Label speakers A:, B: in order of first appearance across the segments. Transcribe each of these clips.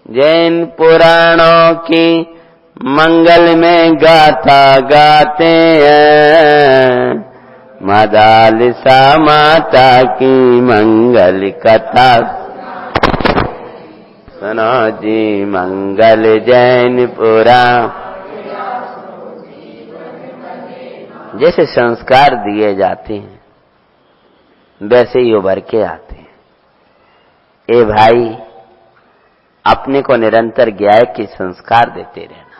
A: जैन पुराणों की मंगल में गाथा गाते हैं, मदालसा माता की मंगल कथा सुनो जी। मंगल जैन पुराण। जैसे संस्कार दिए जाते हैं वैसे ही उभर के आते हैं। ए भाई, अपने को निरंतर ज्ञान के संस्कार देते रहना।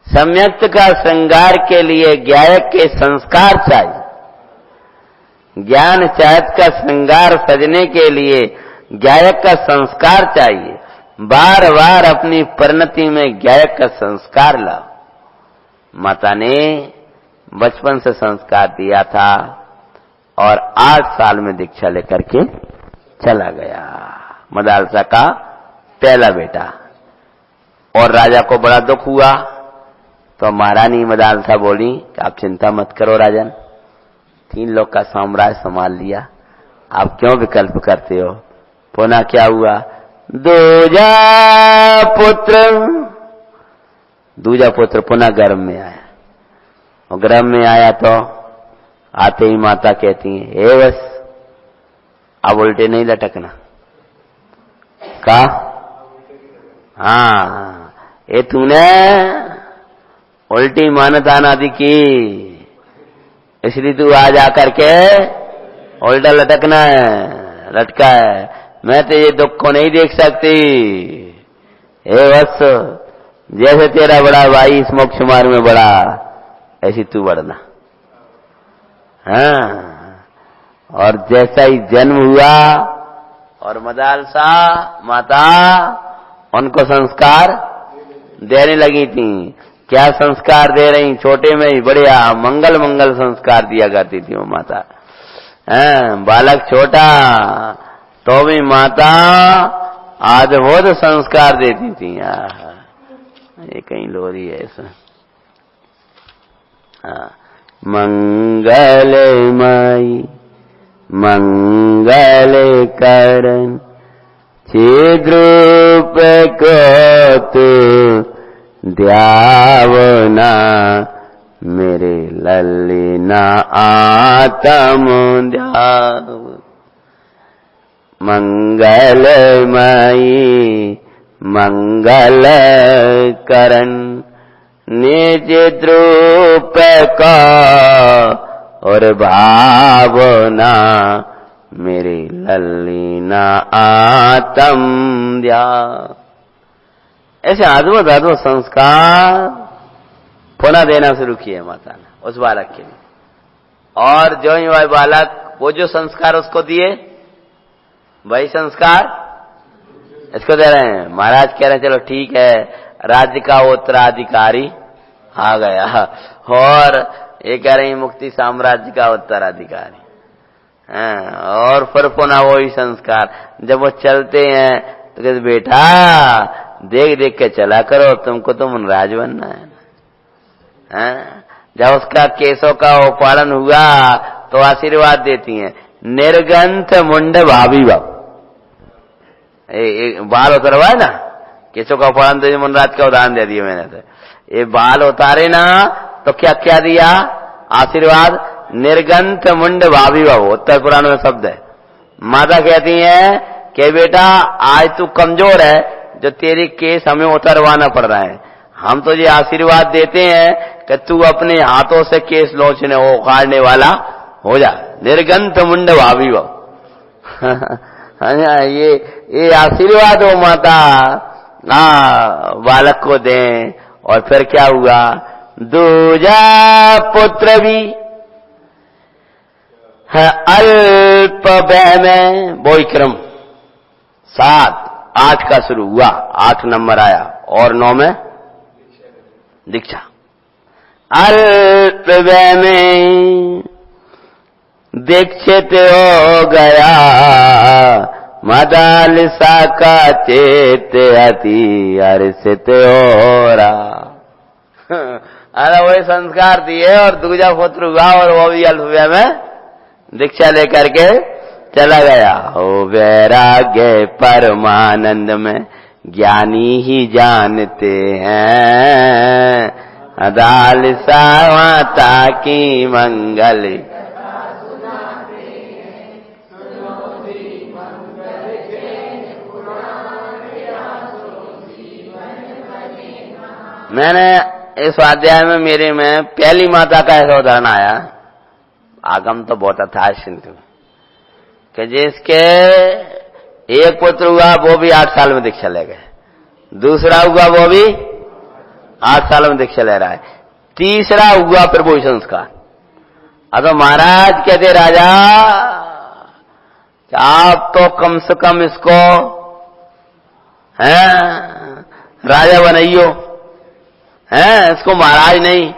A: सम्यक्त का श्रृंगार के लिए ज्ञान के संस्कार चाहिए। ज्ञान चाहत का श्रृंगार सजने के लिए ज्ञान का संस्कार चाहिए। बार बार अपनी परिणति में ज्ञान का संस्कार लाओ। माता ने बचपन से संस्कार दिया था और 8 साल में दीक्षा लेकर के चला गया। मदालसा का पहला बेटा। और राजा को बड़ा दुख हुआ तो महारानी मदालसा बोली कि आप चिंता मत करो राजन, 3 लोग का साम्राज्य संभाल लिया, आप क्यों विकल्प करते हो। पुनः क्या हुआ, दूजा पुत्र पुनः गर्भ में आया। और गर्भ में आया तो आते ही माता कहती है, हे बस अब उल्टे नहीं लटकना। का हाँ, ये तूने उल्टी मान्यता ना दी की, इसलिए तू आज आकर के उल्टा लटकना है, लटका है। मैं तेरे दुख को नहीं देख सकती। हे वत्स, जैसे तेरा बड़ा भाई इस मोक्ष मार्ग में बढ़ा, ऐसी तू बढ़ना। हाँ, और जैसा ही जन्म हुआ और मदालसा माता उनको संस्कार देने लगी थी। क्या संस्कार दे रही, छोटे में ही बढ़िया मंगल संस्कार दिया करती थी वो माता। बालक छोटा तो भी माता अद्भुत संस्कार देती थी। ये कहीं लोरी है ऐसा। मंगलमयी मंगल करण छिद्रूप को तू ध्यावना, मेरे ललिना आत्म ध्याव। मंगलमयी मंगल करण निज द्रूप का और भावना, मेरी ललिना आत्म ध्यान। ऐसे अद्भुत अद्भुत संस्कार पुनः देना शुरू किए माता ने उस बालक के लिए। और जो ही वह बालक, वो जो संस्कार उसको दिए वही संस्कार इसको दे रहे हैं। महाराज कह रहे हैं चलो ठीक है, राज्य का उत्तराधिकारी आ गया। और ये कह रही मुक्ति साम्राज्य का उत्तराधिकारी। और फिर पुनः वही संस्कार। जब वो चलते हैं तो कहते बेटा देख देख के चला करो, तुमको तो मुनराज बनना है ना। जब उसका केसों का उपाड़न हुआ तो आशीर्वाद देती हैं, निर्गंथ मुंड भाभी बाप। बाल उतरवा है ना, केसों का उपाड़न तो मुनराज का उदाहरण दे दिया मैंने। तो ये बाल उतारे ना तो क्या क्या दिया आशीर्वाद, निर्गंथ मुंड भाभी बाबू। उत्तर पुराण में शब्द है। माता कहती है कि बेटा आज तू कमजोर है, जो तेरे केस हमें उतरवाना पड़ रहा है। हम तुझे आशीर्वाद देते हैं कि तू अपने हाथों से केस लोचने उखाड़ने वाला हो जा। निर्गंथ मुंड भाभी बाबू। ये आशीर्वाद हो माता बालक को दें। और फिर क्या हुआ, दूजा पुत्र भी है अल्प व्यय में, वो क्रम 7 8 का शुरू हुआ, 8 नंबर आया और 9 में दीक्षा। अल्प व्यय में दीक्षित हो गया, मदालसा का चेत अति हर्षित हो रहा। अरे वही संस्कार दिए और दूजा पुत्र हुआ और वो भी अल्प व्यय में दीक्षा लेकर के चला गया हो वैराग्य परमानंद में, ज्ञानी ही जानते हैं अदाल सा माता की मंगल। मैंने इस स्वाध्याय में मेरे में पहली माता का ऐसा उदाहरण आया, आगम तो बहुत था सिंधु कि जिसके एक पुत्र हुआ वो भी 8 साल में दीक्षा ले गए, दूसरा हुआ वो भी 8 साल में दीक्षा ले रहा है, तीसरा हुआ प्रभु संस्कार। अब तो महाराज कहते राजा आप तो कम से कम इसको राजा बनाइयो, इसको महाराज नहीं।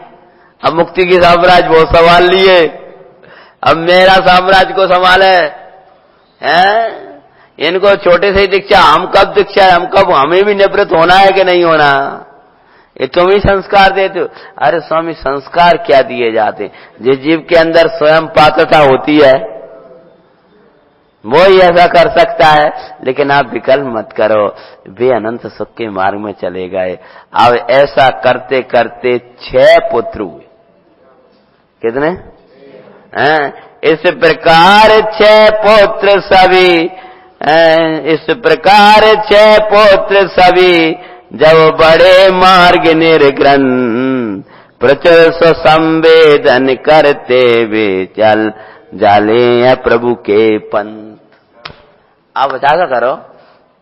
A: अब मुक्ति की साम्राज्य वो संभाल लिए, अब मेरा साम्राज्य को संभाले इनको छोटे से ही दीक्षा, हम कब दीक्षा, हम कब, हमें भी निवृत्त होना है कि नहीं होना, ये तुम ही संस्कार देते हो। अरे स्वामी संस्कार क्या दिए जाते, जिस जीव के अंदर स्वयं पात्रता होती है वो ही ऐसा कर सकता है, लेकिन आप विकल्प मत करो, वे अनंत सुख के मार्ग में चले गए। अब ऐसा करते करते 6 पुत्र हुए, कितने इस प्रकार 6 पुत्र सभी, इस प्रकार 6 पुत्र सभी, जब बड़े मार्ग निर्ग्रंथ प्रचुर स्वसंवेदन करते वे चल जाले प्रभु के पंथ। आप बचा करो,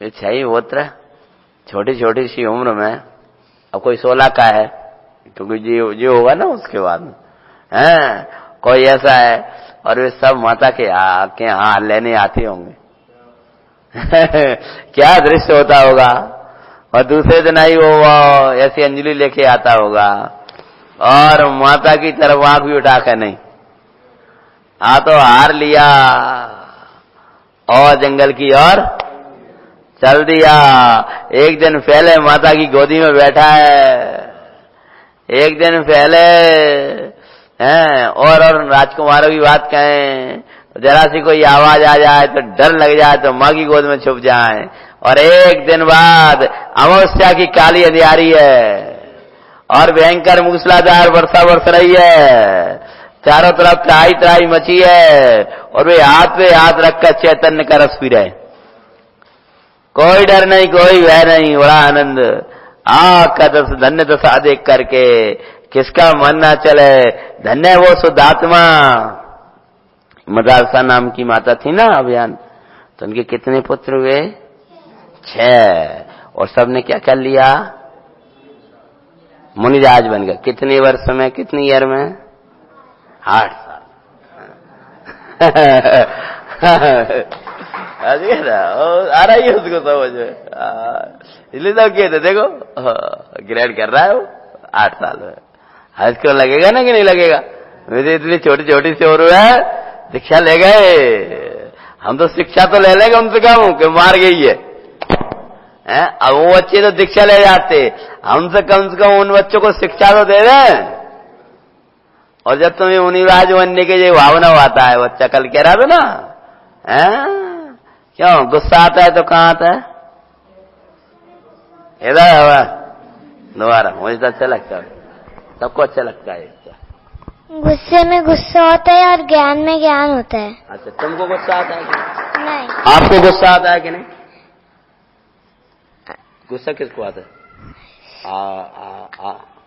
A: ये 6 पुत्र छोटी छोटी सी उम्र में, अब कोई 16 का है क्योंकि जो होगा ना उसके बाद में कोई ऐसा है, और वे सब माता के यहाँ लेने आते होंगे क्या दृश्य होता होगा। और दूसरे दिन आई वो ऐसी अंजलि लेके आता होगा और माता की तरफ आंख भी उठा कर नहीं, तो हार लिया और जंगल की ओर चल दिया। एक दिन पहले माता की गोदी में बैठा है, एक दिन पहले और राजकुमारों की बात कहें तो जरा सी कोई आवाज आ जाए तो डर लग जाए तो माँ की गोद में छुप जाए, और एक दिन बाद अमावस्या की काली अंधियारी है और भयंकर मूसलाधार वर्षा बरस रही है, चारों तरफ त्राही त्राही मची है, और वे हाथ पे हाथ रखकर चैतन्य का रस पी रहे, कोई डर नहीं कोई भय नहीं, बड़ा आनंद। का दस धन्य दशा देख करके किसका मन ना चले, धन्य वो शुद्धात्मा। मदालसा नाम की माता थी ना अभियान, तो उनके कितने पुत्र हुए? 6, और सबने क्या कर लिया? मुनिराज बन गए। कितने वर्ष में, कितनी ईयर में? 8 साल आ रही है उसको समझ में, इसलिए तो कहते देखो ग्रेड कर रहा है वो 8 साल में। इसको लगेगा ना कि नहीं लगेगा, मुझे इतनी छोटी छोटी सी और है शिक्षा ले गए, हम तो शिक्षा तो ले लेंगे उनसे कम कि मार गई है अब वो बच्चे तो दीक्षा ले जाते, हमसे कम से कम उन बच्चों को शिक्षा तो दे दें। और जब तुम्हें मुनिराज बनने के ये भावना आता है, बच्चा कल कह रहा था ना, क्यों गुस्सा आता है तो कहाँ आता है? इधर दोबारा, मुझे तो अच्छा लगता है, सबको अच्छा लगता है।
B: गुस्से में गुस्सा होता है और ज्ञान में ज्ञान होता है।
A: अच्छा, तुमको गुस्सा आता है कि
B: नहीं?
A: आपको गुस्सा आता है कि नहीं? गुस्सा किसको आता है?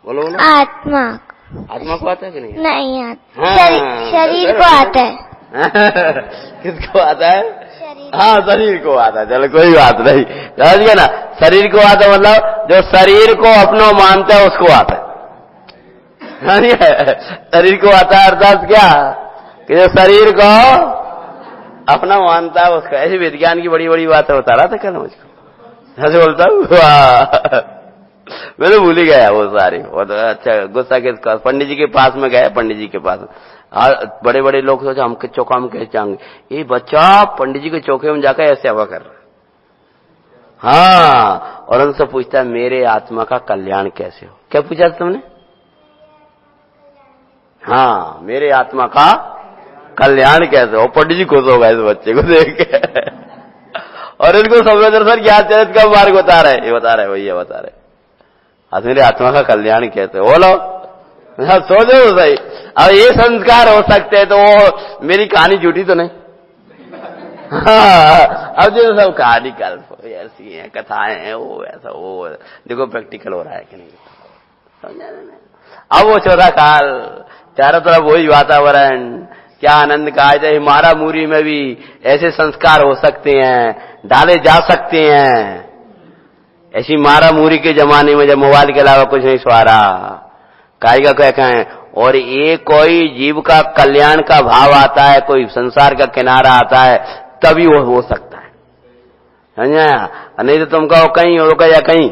A: बोलो बोलो।
B: आत्मा।
A: आत्मा को आता है कि नहीं?
B: नहीं आता। शरीर को आता है।
A: किसको आता है?
B: शरीर।
A: हाँ, शरीर को आता है। चलो कोई बात नहीं, समझ गए ना। शरीर को आता है मतलब जो शरीर को अपना मानता है उसको आता है। शरीर को आता है अर्थात क्या कि जो शरीर को अपना मानता है उसका। ऐसी विज्ञान की बड़ी बड़ी बातें बता रहा था कल मुझको, ऐसे बोलता हूँ मैं तो भूल ही गया वो सारी। वो तो अच्छा, गुस्सा किसका? पंडित जी के पास में गए, पंडित जी के पास बड़े बड़े लोग सोचे हम के चौका में कैसे जाएंगे, ये बच्चा पंडित जी के चौके में जाकर ऐसे हवा कर रहा। हाँ, और उनसे पूछता है मेरे आत्मा का कल्याण कैसे हो? क्या पूछा तुमने? हाँ, मेरे आत्मा का कल्याण कैसे हो? पंडित जी खुश होगा इस बच्चे को देख के। और इनको समय दर्शन क्या चरित का मार्ग बता रहे, ये बता रहे, वही बता रहे। आज मेरे आत्मा का कल्याण कैसे बोलो, सोचो सही। अब ये संस्कार हो सकते हैं तो वो मेरी कहानी झूठी तो नहीं। हाँ, अब जो सब कहानी कल्प ऐसी है, कथाएं हैं, वो ऐसा वो देखो प्रैक्टिकल हो रहा है कि नहीं, समझा ना। अब वो चौथा काल, चारों तरफ वही वातावरण, क्या आनंद का है। हिमारा मूरी में भी ऐसे संस्कार हो सकते हैं, डाले जा सकते हैं। ऐसी मारा मूरी के जमाने में जब मोबाइल के अलावा कुछ नहीं सवारा, काय का क्या कहें। और ये कोई जीव का कल्याण का भाव आता है, कोई संसार का किनारा आता है, तभी वो हो सकता है, समझा। नहीं तो तुम कहो कहीं हो या कहीं,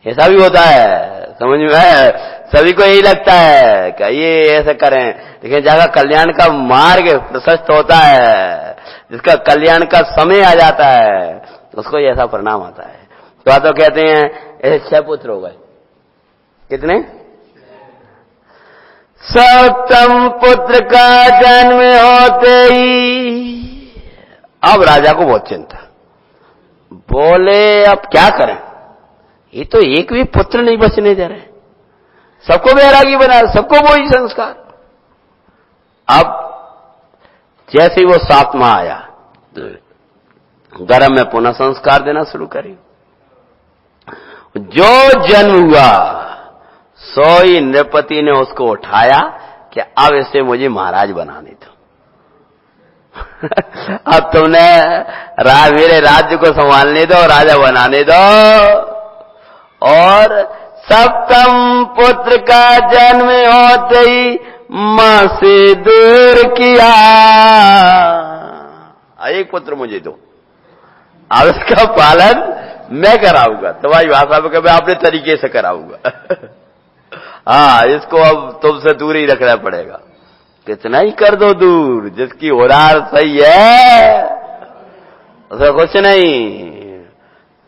A: ऐसा भी होता है, समझ में है। सभी को यही लगता है कि ये ऐसे करें, लेकिन जगह कल्याण का मार्ग प्रशस्त होता है, जिसका कल्याण का समय आ जाता है, उसको ऐसा परिणाम आता है। तो कहते हैं ऐसे 6 पुत्र हो गए। कितने? सप्तम पुत्र का जन्म होते ही अब राजा को बहुत चिंता, बोले अब क्या करें, ये तो एक भी पुत्र नहीं बचने दे रहे, सबको बैरागी बना, सबको वही संस्कार। अब जैसे ही वो 7वां आया, गर्भ में पुनः संस्कार देना शुरू करी। जो जन्म हुआ सोई नृपति ने उसको उठाया कि अब इसे मुझे महाराज बनाने दो। अब तुमने मेरे राज्य को संभालने दो, राजा बनाने दो। और सप्तम पुत्र का जन्म होते ही मां से दूर किया, एक पुत्र मुझे दो, अब इसका पालन मैं कराऊंगा, तुम्हारी भाषा में कभी अपने तरीके से कराऊंगा। हाँ, इसको अब तुमसे दूर ही रखना पड़ेगा। कितना ही कर दो दूर, जिसकी होरार सही है उसे कुछ नहीं।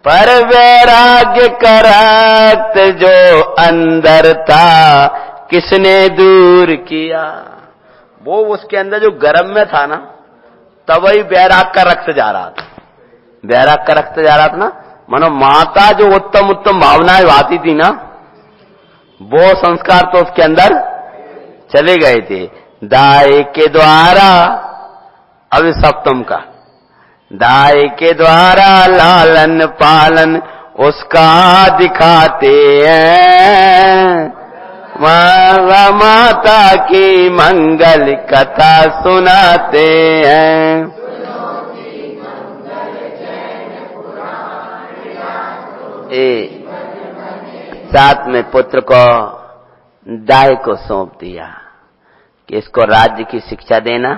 A: पर वैराग्य का रक्त जो अंदर था किसने दूर किया, वो उसके अंदर जो गर्म में था ना, तब वही वैराग का रक्त जा रहा था, वैराग का रक्त जा रहा था ना। मानो माता जो उत्तम उत्तम भावनाएं आती थी ना, वो संस्कार तो उसके अंदर चले गए थे। दाय के द्वारा, अब सप्तम का, दाय के द्वारा लालन पालन उसका दिखाते हैं, माता की मंगल कथा सुनाते हैं। साथ में पुत्र को दाय को सौंप दिया कि इसको राज्य की शिक्षा देना,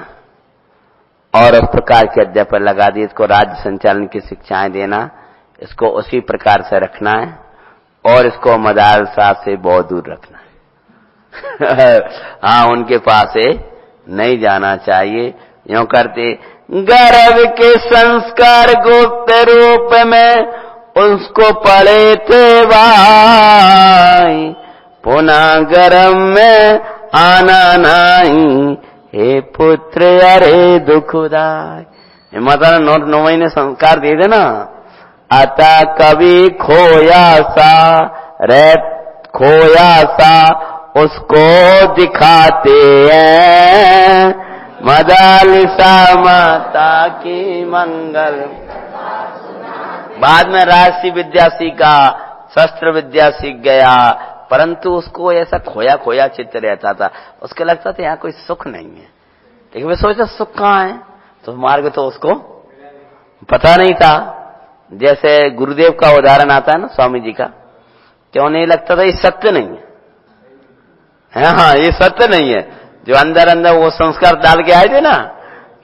A: और उस प्रकार के अध्यापन लगा दिए, इसको राज्य संचालन की शिक्षाएं देना, इसको उसी प्रकार से रखना है, और इसको मदरसा से बहुत दूर रखना है। हाँ, उनके पास से नहीं जाना चाहिए। यूं करते गर्भ के संस्कार गुप्त रूप में उसको पड़े थे भाई, पुनः गर्भ में आना नहीं, हे पुत्र अरे दुखदाई। माता ने 9 महीने संस्कार दिए थे ना। अतः कभी खोया सा उसको दिखाते हैं, मदालिसा माता की मंगल। बाद में राजसी विद्या सीखा, शस्त्र विद्या सीख गया, परंतु उसको ऐसा खोया खोया चित्त रहता था, उसके लगता था यहाँ कोई सुख नहीं है। लेकिन वे सोचता सुख कहाँ है, तो मार्ग तो उसको पता नहीं था। जैसे गुरुदेव का उदाहरण आता है ना स्वामी जी का, क्यों नहीं लगता था ये सत्य नहीं है। हाँ, ये सत्य नहीं है। जो अंदर अंदर वो संस्कार डाल के आए थे ना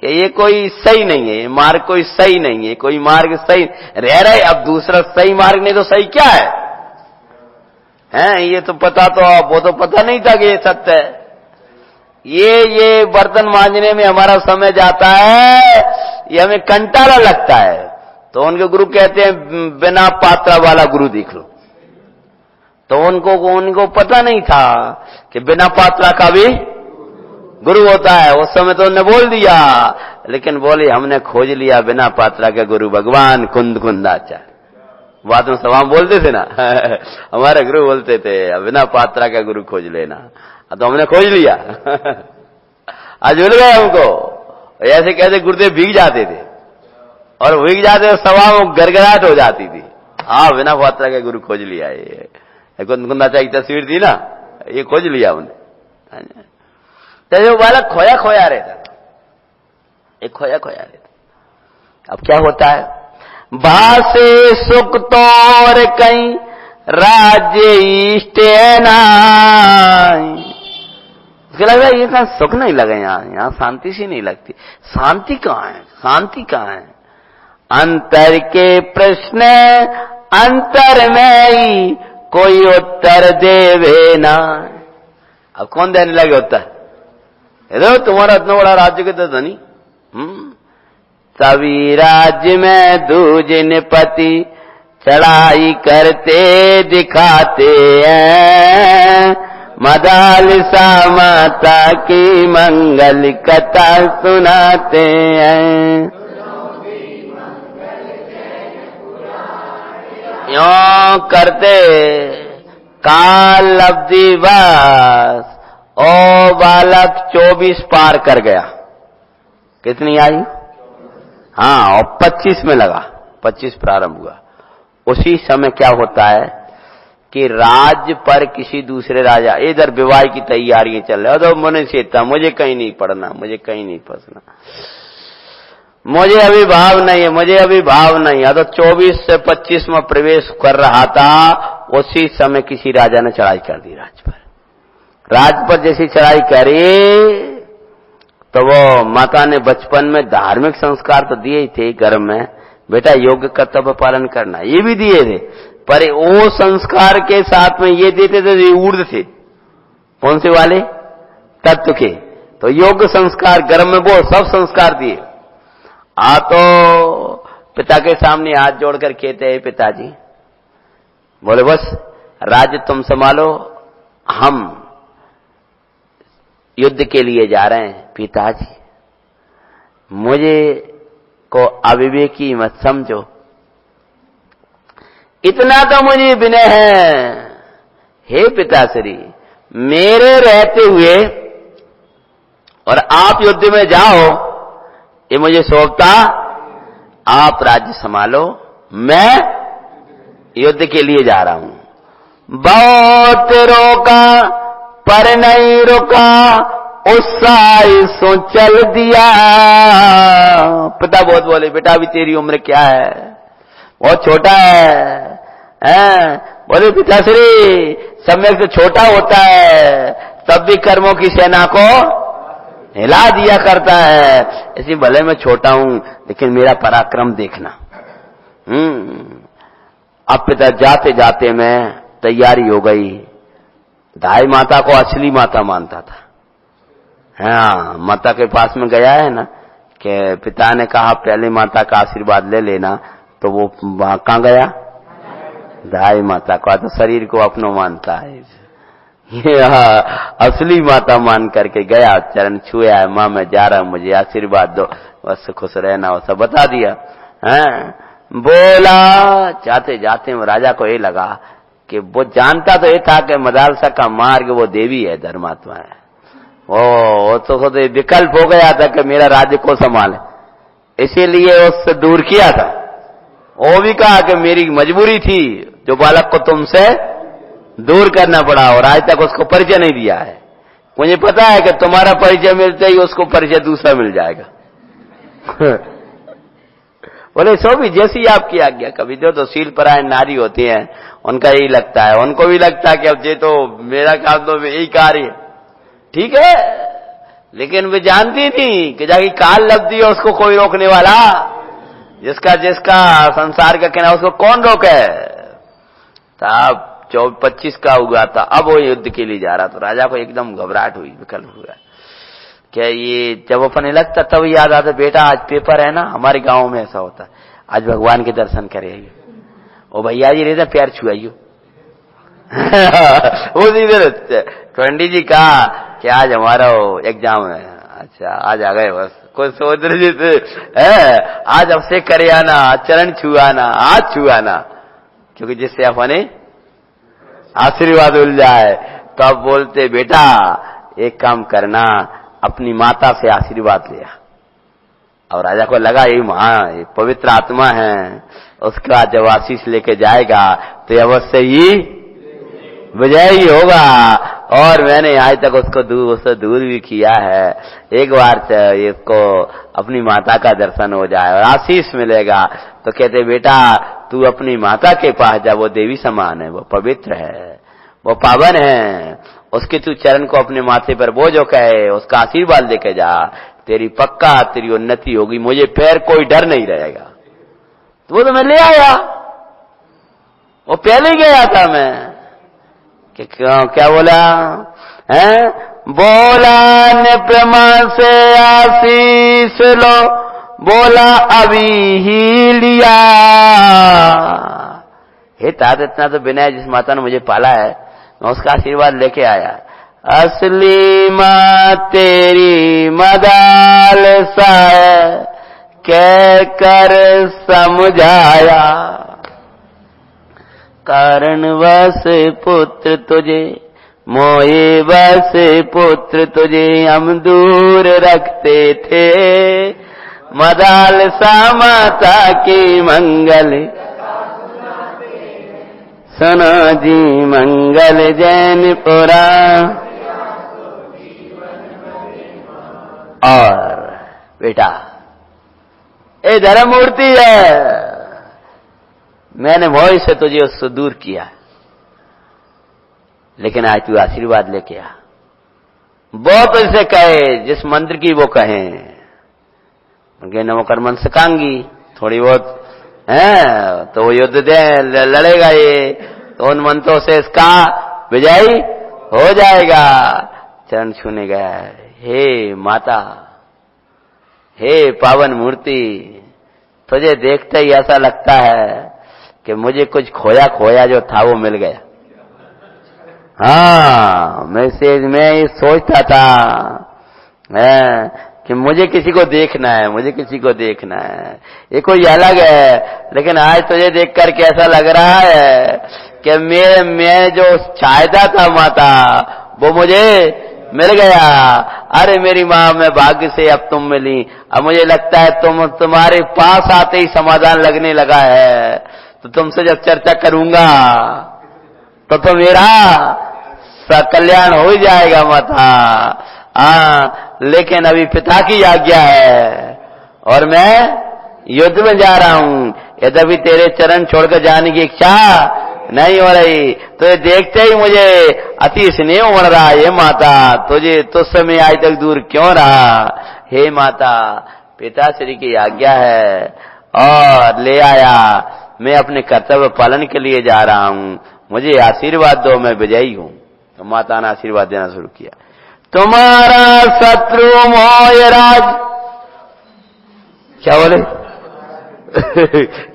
A: कि ये कोई सही नहीं है, ये मार्ग कोई सही नहीं है, कोई मार्ग सही रह रहे, अब दूसरा सही मार्ग नहीं तो सही क्या है? ये तो पता, तो वो तो पता नहीं था कि ये सत्य है। ये बर्तन मांजने में हमारा समय जाता है, ये हमें कंटाला लगता है, तो उनके गुरु कहते हैं बिना पात्रा वाला गुरु देख लो। तो उनको पता नहीं था कि बिना पात्रा का भी गुरु होता है। उस समय तो उन्होंने बोल दिया, लेकिन बोले हमने खोज लिया बिना पात्रा के गुरु भगवान कुंद कुंदाचार्य। बाद में सभा बोलते थे ना हमारे गुरु बोलते थे बिना पात्रा का गुरु खोज लेना, तो हमने खोज लिया आज मिल गए हमको। ऐसे कैसे गुरुदेव भीग जाते थे, और भीग जाते सभा में गड़गड़ाहट हो जाती थी। हाँ, बिना पात्रा के गुरु खोज लिया। ये कुंद कुंदाचार्य की तस्वीर थी ना, ये खोज लिया उन्हें। तो जो बालक खोया खोया रहता, एक खोया खोया रहता। अब क्या होता है, भासे सुख तोर कहीं राज्य इष्ट नाई। लग रहा है ये कहां सुख नहीं लगे, यहाँ शांति सी नहीं लगती। शांति कहाँ है, शांति कहाँ है? अंतर के प्रश्न अंतर में ही कोई उत्तर देवे ना। अब कौन देने लगे उत्तर? तुम्हारा इतना बड़ा राज्य के तो धनी, सभी राज्य में दूजन पति चढ़ाई करते दिखाते हैं, मदालसा माता की मंगल कथा सुनाते हैं। यों करते काल अवधि बस ओ बालक 24 पार कर गया। कितनी आई? हाँ, और 25 में लगा, 25 प्रारंभ हुआ। उसी समय क्या होता है कि राज्य पर किसी दूसरे राजा, इधर विवाह की तैयारियां चल रही, तो मनुष्य था मुझे कहीं नहीं पढ़ना, मुझे कहीं नहीं फंसना, मुझे अभी भाव नहीं है, मुझे अभी भाव नहीं है। तो 24 से 25 में प्रवेश कर रहा था, उसी समय किसी राजा ने चढ़ाई कर दी राज पर। राज पर जैसी चढ़ाई करी तो वो माता ने बचपन में धार्मिक संस्कार तो दिए ही थे घर में, बेटा योग्य कर्तव्य पालन करना, ये भी दिए थे, पर वो संस्कार के साथ में ये देते थे जो ऊर्ध्व थे। कौन से वाले? तत्व के। तो योग्य संस्कार घर में वो सब संस्कार दिए। तो पिता के सामने हाथ जोड़कर कहते हैं, पिताजी बोले बस राज्य तुम संभालो, हम युद्ध के लिए जा रहे हैं। पिताजी मुझे को अविवेकी मत समझो, इतना तो मुझे विनय है, हे पिताश्री मेरे रहते हुए और आप युद्ध में जाओ ये मुझे सौंपता, आप राज्य संभालो, मैं युद्ध के लिए जा रहा हूं। बहुत रोका पर नहीं रुका, उत्साह सो चल दिया। पिता बहुत बोले, बेटा अभी तेरी उम्र क्या है, बहुत छोटा है? बोले पिताश्री सम्यक तो छोटा होता है तब भी कर्मों की सेना को हिला दिया करता है, इसी भले मैं छोटा हूं लेकिन मेरा पराक्रम देखना। अब पिता जाते जाते मैं तैयारी हो गई। दाई माता को असली माता मानता था। हाँ, माता के पास में गया है ना कि पिता ने कहा पहले माता का आशीर्वाद ले लेना, तो वो कहाँ गया? दाई माता को। तो शरीर को अपनो मानता है, ये असली माता मान करके गया, चरण छुआ है, माँ मैं जा रहा हूं मुझे आशीर्वाद दो, बस खुश रहना, वो सब बता दिया। बोला जाते जाते राजा को ये लगा कि वो जानता तो ये था कि मदालसा का मार्ग वो देवी है, धर्मात्मा है, वो तो खुद विकल्प हो गया था कि मेरा राज्य को संभाले, इसीलिए उससे दूर किया था। वो भी कहा कि मेरी मजबूरी थी जो बालक को तुमसे दूर करना पड़ा, और आज तक उसको परिचय नहीं दिया है। मुझे पता है कि तुम्हारा परिचय मिलते ही उसको परिचय दूसरा मिल जाएगा। बोले सो भी जैसी आपकी आज्ञा। कभी जो शील परायण नारी होती हैं उनका यही लगता है, उनको भी लगता है कि अब ये तो मेरा काम तो यही कार्य है, ठीक है, लेकिन वे जानती थी कि जाके काल लब्धि है उसको कोई रोकने वाला, जिसका जिसका संसार का कहना उसको कौन रोके। तब 25 का हुआ था, अब वो युद्ध के लिए जा रहा, तो राजा को एकदम घबराहट हुई, विकल्प हुआ क्या ये। जब अपने लगता तब याद आता, बेटा आज पेपर है ना, हमारे गांव में ऐसा होता, आज भगवान के दर्शन करेंगे, ओ भैया जी रहते पैर छुआइयो। वो पंडित जी कहा कि आज हमारा एग्जाम है। अच्छा आज आ गए, बस कोई सोच रही है आज अभिषेक करे आना, चरण छुआना, हाथ छुआना, क्योंकि जिससे अपने आशीर्वाद मिल जाए। तो अब बोलते बेटा एक काम करना, अपनी माता से आशीर्वाद लिया। और राजा को लगा ये पवित्र आत्मा है, उसके बाद जब आशीष लेके जाएगा तो अवश्य ही विजय ही होगा। और मैंने आज तक उससे दूर भी किया है, एक बार इसको अपनी माता का दर्शन हो जाए और आशीष मिलेगा। तो कहते बेटा तू अपनी माता के पास जा, वो देवी समान है, वो पवित्र है, वो पावन है, उसके तू चरण को अपने माथे पर बोझो कहे, उसका आशीर्वाद लेके जा, तेरी पक्का तेरी उन्नति होगी, मुझे पैर कोई डर नहीं रहेगा। तो वो तो मैं ले आया, वो पहले गया था मैं कि क्या बोला है, बोला निप्रमा से आशीष लो, बोला अभी ही लिया। हे तात इतना तो विनय जिस माता ने मुझे पाला है, मैं उसका आशीर्वाद लेके आया। असली माँ तेरी मदाल सा कह कर समझाया, कारणवश पुत्र तुझे मोहे बस पुत्र तुझे हम दूर रखते थे, मदाल सा माता की मंगल सुनो जी मंगल जैनपुरा। और बेटा ये धर्म मूर्ति है, मैंने मोह से तुझे उससे दूर किया, लेकिन आज तू आशीर्वाद लेके आ। वो तुझसे कहे जिस मंत्र की वो कहे, उनके नमो कर्मन सकांगी थोड़ी बहुत है तो वो युद्ध दे लड़ेगा, ये तो उन मंत्रों से इसका विजयी हो जाएगा। चरण छूने गया, हे माता, हे पावन मूर्ति, तुझे देखते ही ऐसा लगता है कि मुझे कुछ खोया खोया जो था वो मिल गया। हाँ मैं ये सोचता था कि मुझे किसी को देखना है, मुझे किसी को देखना है, ये कोई अलग है, लेकिन आज तुझे देख कर कैसा लग रहा है कि मैं जो चाहता था माता वो मुझे मिल गया। अरे मेरी माँ, मैं भाग्य से अब तुम मिली, अब मुझे लगता है तुम्हारे पास आते ही समाधान लगने लगा है। तो तुमसे जब चर्चा करूंगा तो मेरा कल्याण हो ही जाएगा माता। लेकिन अभी पिता की आज्ञा है और मैं युद्ध में जा रहा हूं, यद्यपि तेरे चरण छोड़कर जाने की इच्छा नहीं हो रही, तो देखते ही मुझे अति स्नेह उमड़ रहा है। ये माता तुझे तुझसे मैं आज तक दूर क्यों रहा। हे माता, पिताश्री की आज्ञा है और ले आया, मैं अपने कर्तव्य पालन के लिए जा रहा हूं, मुझे आशीर्वाद दो, मैं विजयी हूं। तो माता ने आशीर्वाद देना शुरू किया। तुम्हारा शत्रु मोयराज, क्या बोले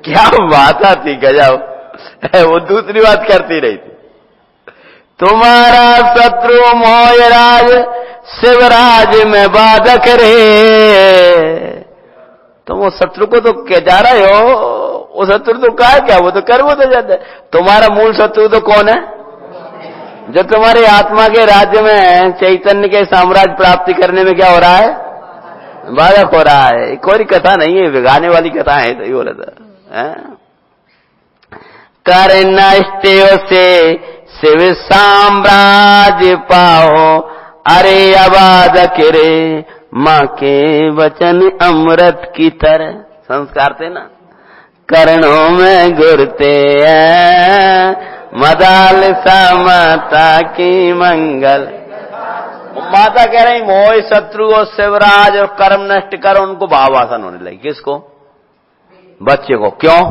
A: क्या बात थी, गजब। वो दूसरी बात करती रही थी। तुम्हारा शत्रु मोयराज शिवराज में बाधक रे। तुम वो शत्रु को तो क्या जा रहे हो, वो शत्रु तो क्या क्या, वो तो कर्म तो जाता है। तुम्हारा मूल शत्रु तो कौन है, जो तुम्हारे आत्मा के राज्य में चैतन्य के साम्राज्य प्राप्ति करने में क्या हो रहा है, बाधक हो रहा है। कोई कथा नहीं है, बिगाड़ने वाली कथा है, सही बोला था। कर नष्ट से शिव साम्राज्य पाओ, अरे अबाधक रे माँ के वचन अमृत की तरह। संस्कार थे ना, कर्णों में गुरते हैं, मदाल सा माता की मंगल। माता कह रही मोह शत्रु और शिवराज और कर्म नष्ट कर, उनको भावासन होने लगी। किसको, बच्चे को। क्यों,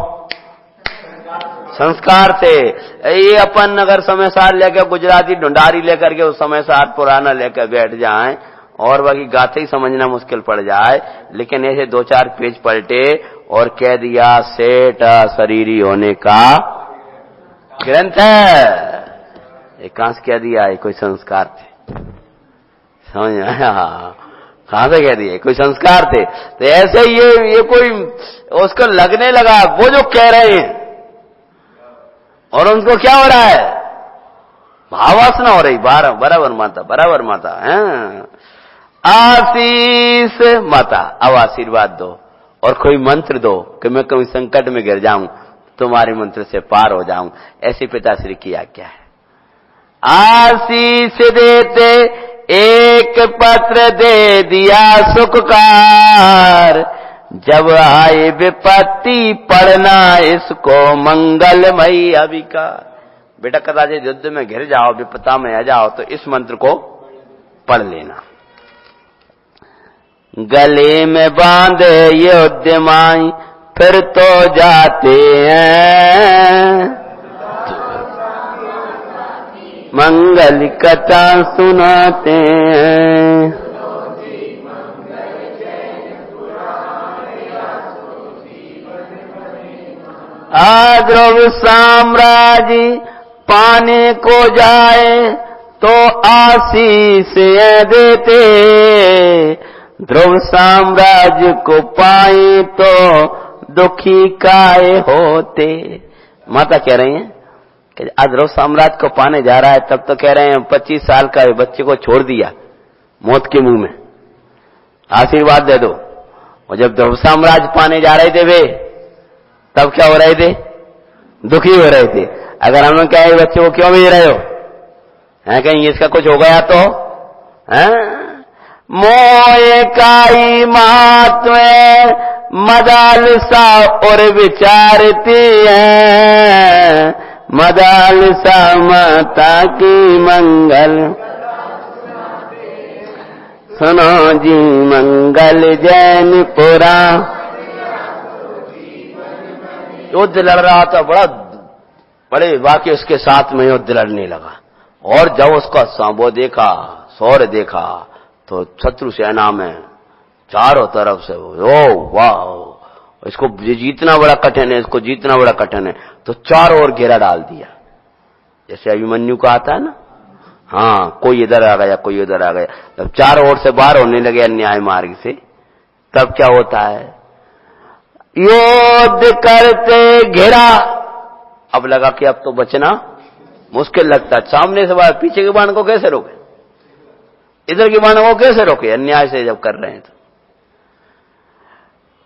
A: संस्कार से। ये अपन अगर समय सार लेकर गुजराती ढूंढारी लेकर के उस समय सार पुराना लेकर बैठ जाएं और बाकी गाते ही समझना मुश्किल पड़ जाए, लेकिन ऐसे 2-4 पेज पलटे और कह दिया सेठ शरीरी होने का ग्रंथ है। एक कांस कह दिया, ये कोई संस्कार थे। समझ आया? कहां से कह दिए? कोई संस्कार थे। तो ऐसे ये कोई उसको लगने लगा वो जो कह रहे हैं, और उनको क्या हो रहा है? भावासना हो रही। बराबर माता है। आशीष माता, अब आशीर्वाद दो और कोई मंत्र दो कि मैं कभी संकट में गिर जाऊं, तुम्हारे मंत्र से पार हो जाऊं। ऐसी पिताश्री की आज्ञा है। आशीष देते एक पत्र दे दिया सुखकार, जब आए विपत्ति पढ़ना इसको मंगलमयी अभिकार। बेटा कदाचित युद्ध में घिर जाओ, विपत्ता में आ जाओ, तो इस मंत्र को पढ़ लेना। गले में बांधे युद्ध माई फिर तो जाते हैं, मंगल कथा सुनाते हैं। ध्रुव साम्राज्य पाने को जाए तो आशीष देते, ध्रुव साम्राज्य को पाए तो दुखी काहे होते। माता कह रही हैं कि आज ध्रुव साम्राज्य को पाने जा रहा है, तब तो कह रहे हैं 25 साल का बच्चे को छोड़ दिया मौत के मुंह में, आशीर्वाद दे दो। और जब ध्रुव साम्राज्य पाने जा रहे थे वे, तब क्या हो रहे थे? दुखी हो रहे थे। अगर हम लोग क्या है, बच्चे को क्यों भेज रहे हो? है कहीं इसका कुछ हो गया तो? मोह काई महात्म मदालसा और विचारती है, मदालसा माता की मंगल सुनो जी मंगल जैनपुरा। युद्ध लड़ रहा था, बड़े वाक्य उसके साथ में युद्ध लड़ने लगा। और जब उसका वो देखा, शौर्य देखा, तो शत्रु सेना में चारों तरफ से ओ वाह, इसको जीतना बड़ा कठिन है, इसको जीतना बड़ा कठिन है, तो चारों ओर घेरा डाल दिया। जैसे अभिमन्यु का आता है ना, हाँ, कोई इधर आ गया, कोई उधर आ गया। जब चारों ओर से बाहर होने लगे अन्याय मार्ग से, तब क्या होता है? युद्ध करते घेरा। अब लगा कि अब तो बचना मुश्किल लगता। सामने से बाहर, पीछे के बाण को कैसे रोके, इधर के बाण को कैसे रोके, अन्याय से जब कर रहे हैं तो।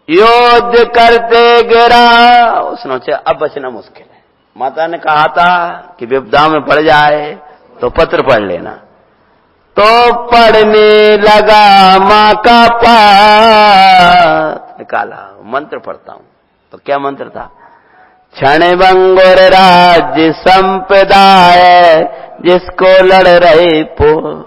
A: युद्ध करते घेरा, उसने सोचा अब बचना मुश्किल है। माता ने कहा था कि विपदा में पड़ जाए तो पत्र पढ़ लेना। तो पढ़ने लगा माँ का पाठ, निकाला मंत्र पढ़ता हूं। तो क्या मंत्र था? क्षण भंगुर राज्य संपदा है, जिसको लड़ रहे पो,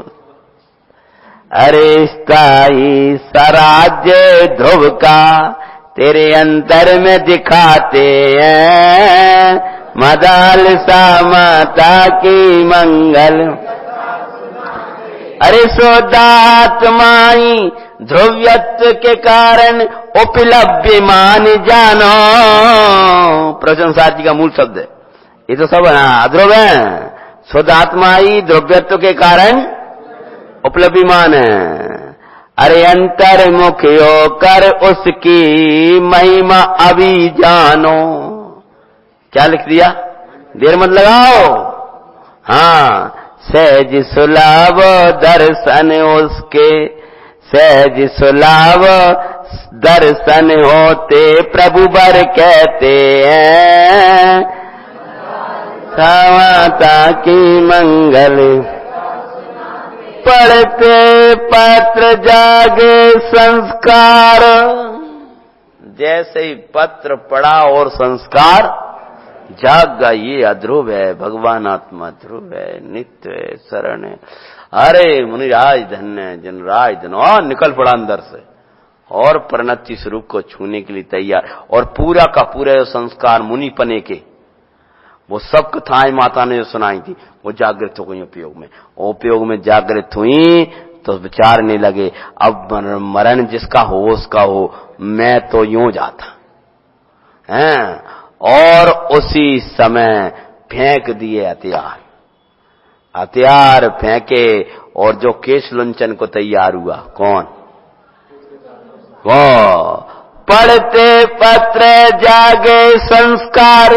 A: अरे स्थाई स्वराज्य ध्रुव का तेरे अंतर में दिखाते हैं, मदालसा माता की मंगल। अरे शोधात्माई ध्रुव्यत्व के कारण उपलब्धि मान जानो। प्रशंसा जी का मूल शब्द है ये, तो सब अध्रुव है। शोधात्माई ध्रुव्यत्व के कारण उपलब्धिमान है। अरे अंतर्मुख होकर उसकी महिमा अभी जानो। क्या लिख दिया? देर मत लगाओ। हाँ, सहज सुलभ दर्शन उसके, सहज सुलभ दर्शन होते प्रभु बर कहते हैं, माता की मंगल। पढ़ते पत्र जागे संस्कार, जैसे ही पत्र पढ़ा और संस्कार जाग गया। ये अध्रुव है, भगवान आत्मा ध्रुव है, नित्य है, शरण है। अरे मुनिराज धन्य है, जनराज धन्य, और निकल पड़ा अंदर से और प्रणति स्वरूप को छूने के लिए तैयार। और पूरा का पूरा संस्कार मुनि पने के, वो सब कथाएं माता ने जो सुनाई थी, वो जागृत हो गई उपयोग में। उपयोग में जागृत हुई तो विचारने लगे, अब मरण जिसका हो उसका हो, मैं तो यूं जाता हैं। और उसी समय फेंक दिए हथियार, हथियार फेंके और जो केश लुंचन को तैयार हुआ कौन? वो पढ़ते पत्र जागे संस्कार,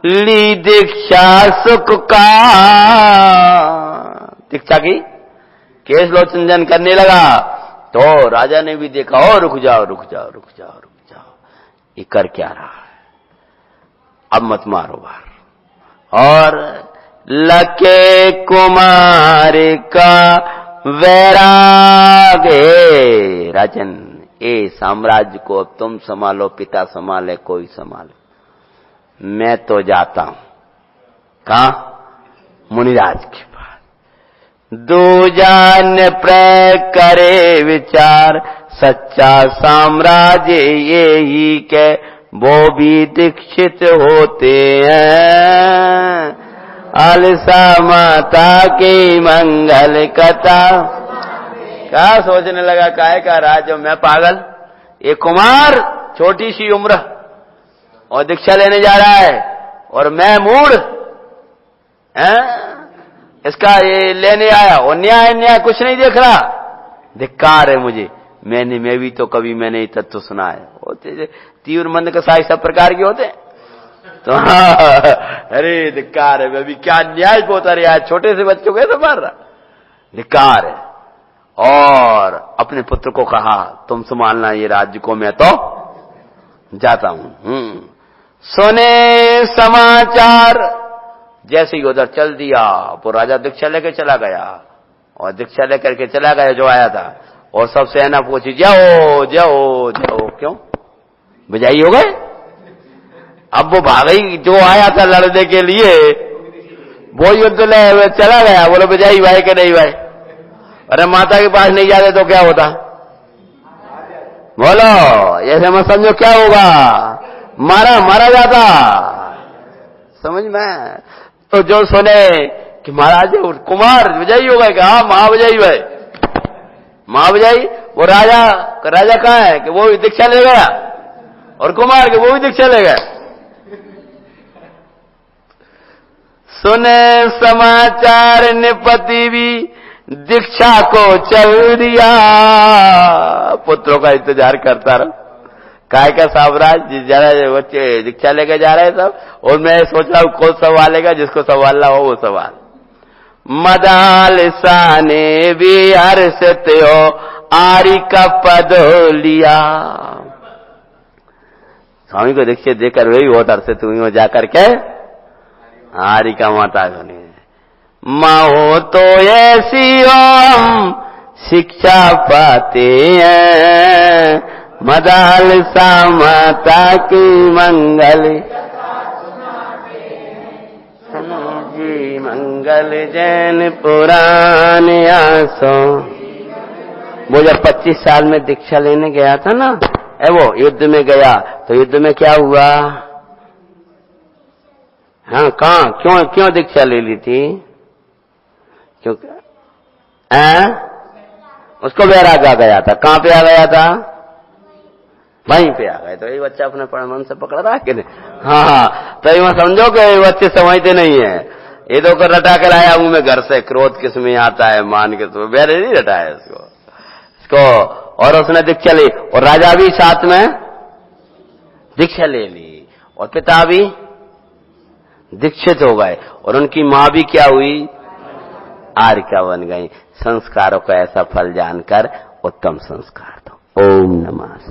A: ली दीक्षा सुख का। दीक्षा की केश लोचन करने लगा तो राजा ने भी देखा, और रुक जाओ रुक जाओ रुक जाओ रुक जाओ, ये कर क्या रहा है, अब मत मारो बाहर। और लके कुमार का वैराग, राजन ए साम्राज्य को अब तुम संभालो, पिता संभाले कोई संभाले, मैं तो जाता हूं। कहां? मुनिराज के पास। दूजान प्र करे विचार, सच्चा साम्राज्य ये ही के वो भी दीक्षित होते हैं। अलसा माता की मंगल कथा। क्या सोचने लगा, काहे का राज, मैं पागल, ये कुमार छोटी सी उम्र और दीक्षा लेने जा रहा है, और मैं मूढ़ इसका ये लेने आया, और न्याय न्याय कुछ नहीं देख रहा, धिक्कार है मुझे। मैं भी तो कभी मैंने तत्व सुना है, होते तीव्र मंद कसाई सब प्रकार के होते तो अरे धिक्कार है, मैं भी क्या न्याय को उतर रहा है, छोटे से बच्चों को ऐसे मार रहा, धिक्कार है। और अपने पुत्र को कहा तुम संभालना ये राज्य को, मैं तो जाता हूं। सुने समाचार, जैसे ही उधर चल दिया वो राजा दीक्षा लेके चला गया, और दीक्षा लेकर के चला गया जो आया था, और सब सेना पूछी जाओ जाओ जाओ, क्यों बजाई हो गए? अब वो भागई, जो आया था लड़ने के लिए वो युद्ध ले चला गया, बोलो बजाई भाई के नहीं भाई? अरे माता के पास नहीं जाते तो क्या होता, बोलो ऐसे मत समझो, क्या होगा, मारा जाता, समझ में। तो जो सुने कि महाराज कुमार विजयी हो गए, हाँ महाविजयी भाई, महाविजयी, वो राजा कहाँ है कि वो भी दीक्षा ले गया, और कुमार के वो भी दीक्षा ले गया। सुने समाचार निपति भी दीक्षा को चल दिया, पुत्रों का इंतजार करता रहा, काय का साम्राज्य जरा बच्चे दीक्षा लेके जा रहे सब, और मैं सोच रहा हूं कौन संभालेगा, जिसको संभालना हो वो संभाल। मदाल साने भी हर्षित हो आरी का पद लिया, स्वामी को दीक्षा देकर वही बहुत हर्षित हुई हो जाकर के आरी का माता बने। माओ तो ऐसी हम शिक्षा पाते हैं, मदाल सा माता की मंगल जी मंगल जैन पुराण आसो। वो जब 25 साल में दीक्षा लेने गया था ना, वो युद्ध में गया, तो युद्ध में क्या हुआ, हाँ कहाँ क्यों दीक्षा ले ली थी, क्योंकि उसको वैराग आ गया था। कहाँ पे आ गया था, वहीं पे आ गए। तो ये बच्चा अपने मन से पकड़ रहा है कि नहीं, हाँ। तो ये समझो कि ये बच्चे समझते नहीं है, ये तो कर रटा कर आया हूं मैं घर से, क्रोध किसमें आता है, मान के तो वैसे नहीं रटाया इसको। और उसने दीक्षा ली, और राजा भी साथ में दीक्षा ले ली, और पिता भी दीक्षित हो गए, और उनकी मां भी क्या हुई, आर्या बन गई। संस्कारों का ऐसा फल जानकर उत्तम संस्कार दो। ओम नमः।